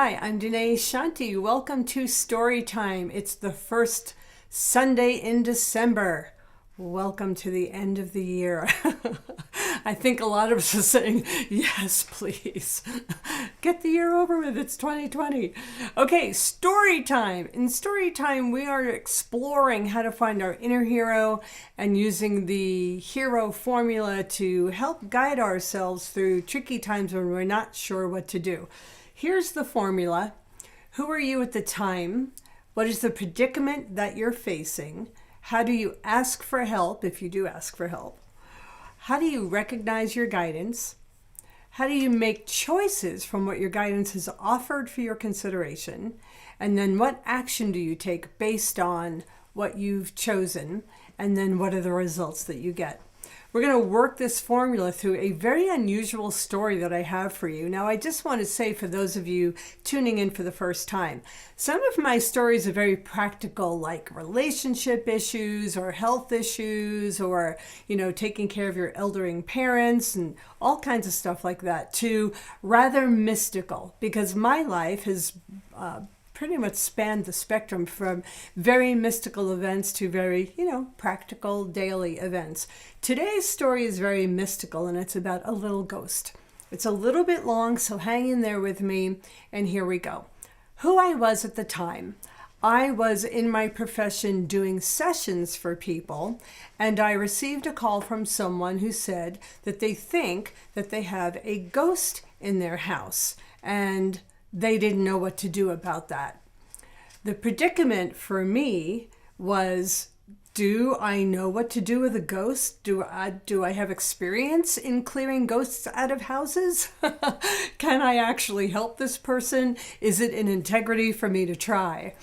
Hi, I'm Danae Shanti. Welcome to Story Time. It's the first Sunday in December. Welcome to the end of the year. I think a lot of us are saying, yes, please. Get the year over with. It's 2020. Okay, story time. In story time, we are exploring how to find our inner hero and using the hero formula to help guide ourselves through tricky times when we're not sure what to do. Here's the formula. Who are you at the time? What is the predicament that you're facing? How do you ask for help if you do ask for help? How do you recognize your guidance? How do you make choices from what your guidance has offered for your consideration? And then what action do you take based on what you've chosen? And then what are the results that you get? We're going to work this formula through a very unusual story that I have for you. Now, I just want to say for those of you tuning in for the first time, some of my stories are very practical, like relationship issues or health issues or, taking care of your elderly parents and all kinds of stuff like that, to rather mystical, because my life has pretty much spanned the spectrum from very mystical events to very, practical daily events. Today's story is very mystical, and it's about a little ghost. It's a little bit long, so hang in there with me, and here we go. Who I was at the time. I was in my profession doing sessions for people, and I received a call from someone who said that they think that they have a ghost in their house, and they didn't know what to do about that. The predicament for me was, do I know what to do with a ghost? Do I have experience in clearing ghosts out of houses? Can I actually help this person? Is it in integrity for me to try?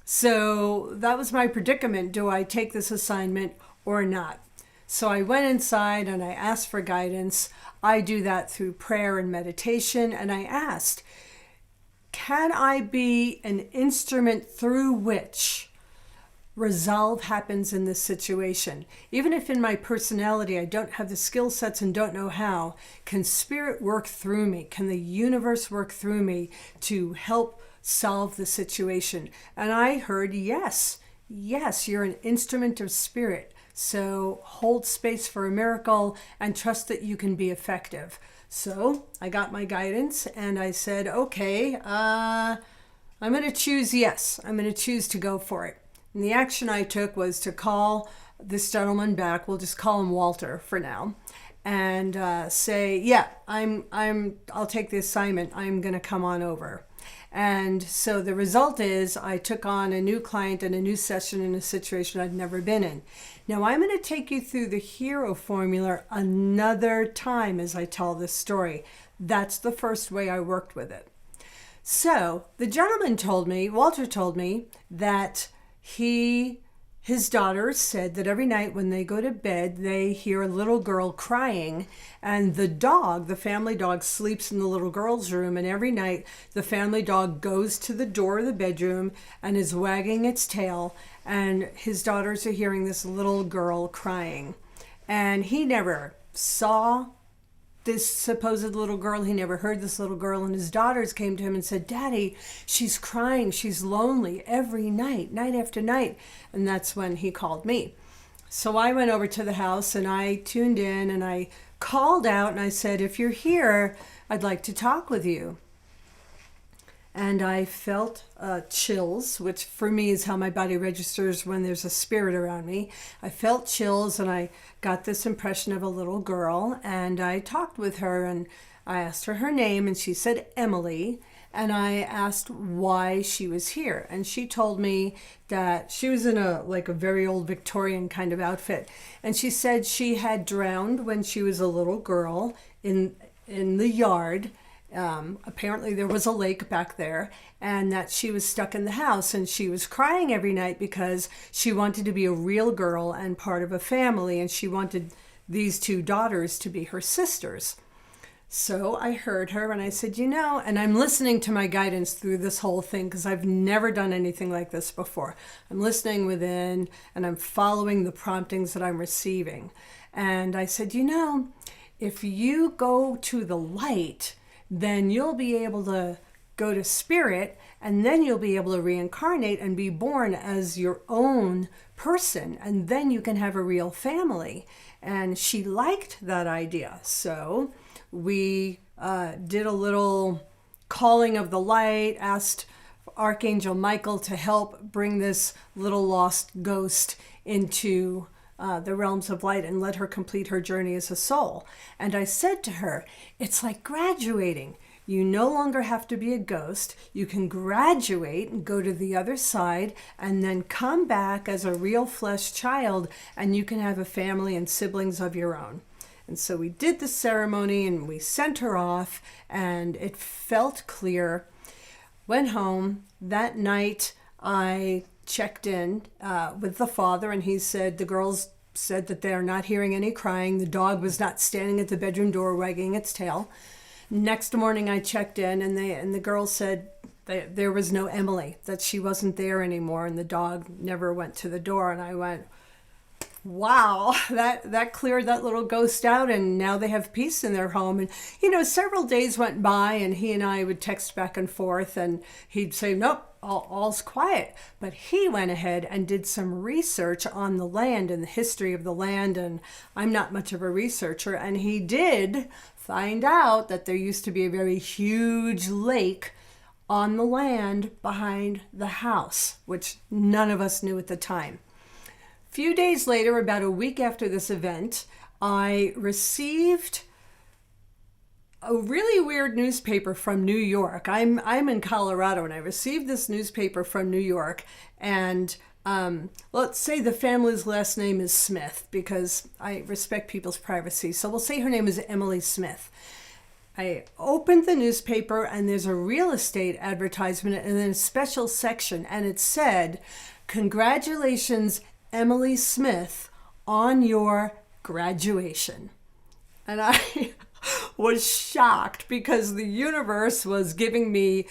So that was my predicament. Do I take this assignment or not? So I went inside and I asked for guidance. I do that through prayer and meditation. And I asked, can I be an instrument through which resolve happens in this situation? Even if in my personality I don't have the skill sets and don't know how, can spirit work through me? Can the universe work through me to help solve the situation? And I heard, yes, you're an instrument of spirit. So hold space for a miracle and trust that you can be effective. So I got my guidance and I said, okay, I'm going to choose yes. I'm going to choose to go for it. And the action I took was to call this gentleman back. We'll just call him Walter for now. And say, yeah, I'll take the assignment. I'm going to come on over. And so the result is I took on a new client and a new session in a situation I'd never been in. Now I'm going to take you through the hero formula another time as I tell this story. That's the first way I worked with it. So the gentleman Walter told me that his daughters said that every night when they go to bed, they hear a little girl crying, and the family dog, sleeps in the little girl's room, and every night the family dog goes to the door of the bedroom and is wagging its tail, and his daughters are hearing this little girl crying. And he never saw this supposed little girl. He never heard this little girl, and his daughters came to him and said, Daddy, she's crying, she's lonely every night, night after night. And that's when he called me. So I went over to the house and I tuned in and I called out and I said, if you're here, I'd like to talk with you. And I felt chills, which for me is how my body registers when there's a spirit around me. I felt chills and I got this impression of a little girl, and I talked with her and I asked her name and she said Emily, and I asked why she was here. And she told me that she was in a very old Victorian kind of outfit. And she said she had drowned when she was a little girl in the yard. Apparently there was a lake back there, and that she was stuck in the house and she was crying every night because she wanted to be a real girl and part of a family, and she wanted these two daughters to be her sisters. So I heard her and I said, and I'm listening to my guidance through this whole thing because I've never done anything like this before. I'm listening within and I'm following the promptings that I'm receiving. And I said, if you go to the light, then you'll be able to go to spirit, and then you'll be able to reincarnate and be born as your own person, and then you can have a real family. And she liked that idea. So we did a little calling of the light, asked Archangel Michael to help bring this little lost ghost into the realms of light and let her complete her journey as a soul. And I said to her, it's like graduating. You no longer have to be a ghost. You can graduate and go to the other side and then come back as a real flesh child, and you can have a family and siblings of your own. And so we did the ceremony and we sent her off, and it felt clear. Went home. That night I checked in with the father, and he said the girls said that they are not hearing any crying. The dog was not standing at the bedroom door wagging its tail. Next morning I checked in, and the girls said there was no Emily, that she wasn't there anymore, and the dog never went to the door. And I went, wow, that cleared that little ghost out, and now they have peace in their home. And several days went by, and he and I would text back and forth, and he'd say, nope, all's quiet. But he went ahead and did some research on the land and the history of the land, and I'm not much of a researcher, and he did find out that there used to be a very huge lake on the land behind the house, which none of us knew at the time. A few days later, about a week after this event, I received a really weird newspaper from New York. I'm in Colorado, and I received this newspaper from New York, and let's say the family's last name is Smith, because I respect people's privacy. So we'll say her name is Emily Smith. I opened the newspaper, and there's a real estate advertisement and then a special section, and it said, "Congratulations, Emily Smith, on your graduation." And I was shocked, because the universe was giving me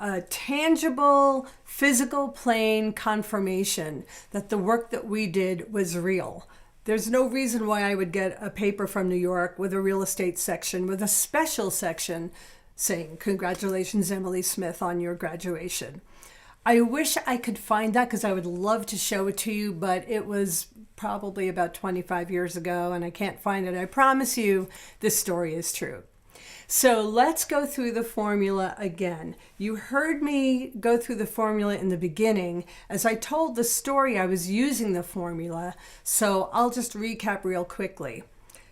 a tangible, physical, plain confirmation that the work that we did was real. There's no reason why I would get a paper from New York with a real estate section, with a special section saying, "Congratulations, Emily Smith, on your graduation." I wish I could find that, because I would love to show it to you, but it was probably about 25 years ago, and I can't find it. I promise you this story is true. So let's go through the formula again. You heard me go through the formula in the beginning. As I told the story, I was using the formula, so I'll just recap real quickly.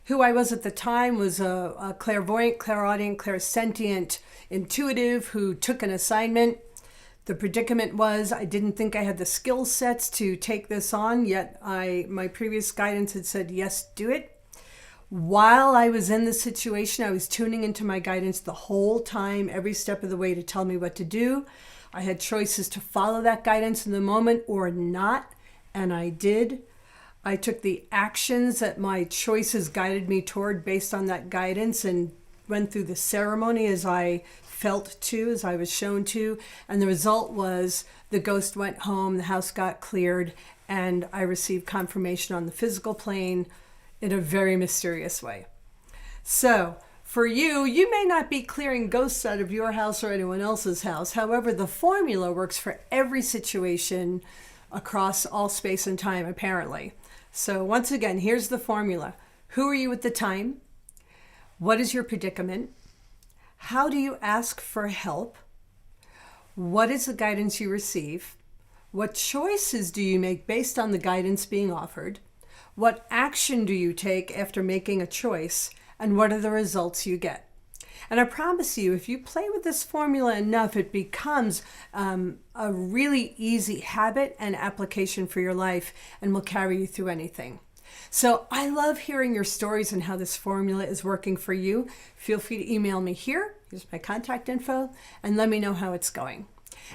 Who I was at the time was a clairvoyant, clairaudient, clairsentient intuitive who took an assignment. The predicament was I didn't think I had the skill sets to take this on, yet my previous guidance had said, yes, do it. While I was in the situation, I was tuning into my guidance the whole time, every step of the way, to tell me what to do. I had choices to follow that guidance in the moment or not, and I did. I took the actions that my choices guided me toward based on that guidance, and went through the ceremony as I felt to, as I was shown to, and the result was the ghost went home, the house got cleared, and I received confirmation on the physical plane in a very mysterious way. So for you, you may not be clearing ghosts out of your house or anyone else's house. However, the formula works for every situation across all space and time, apparently. So once again, here's the formula. Who are you at the time? What is your predicament? How do you ask for help? What is the guidance you receive? What choices do you make based on the guidance being offered? What action do you take after making a choice? And what are the results you get? And I promise you, if you play with this formula enough, it becomes a really easy habit and application for your life, and will carry you through anything. So I love hearing your stories and how this formula is working for you. Feel free to email me here. Here's my contact info, and let me know how it's going.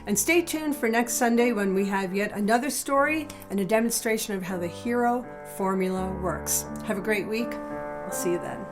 And stay tuned for next Sunday, when we have yet another story and a demonstration of how the hero formula works. Have a great week. I'll see you then.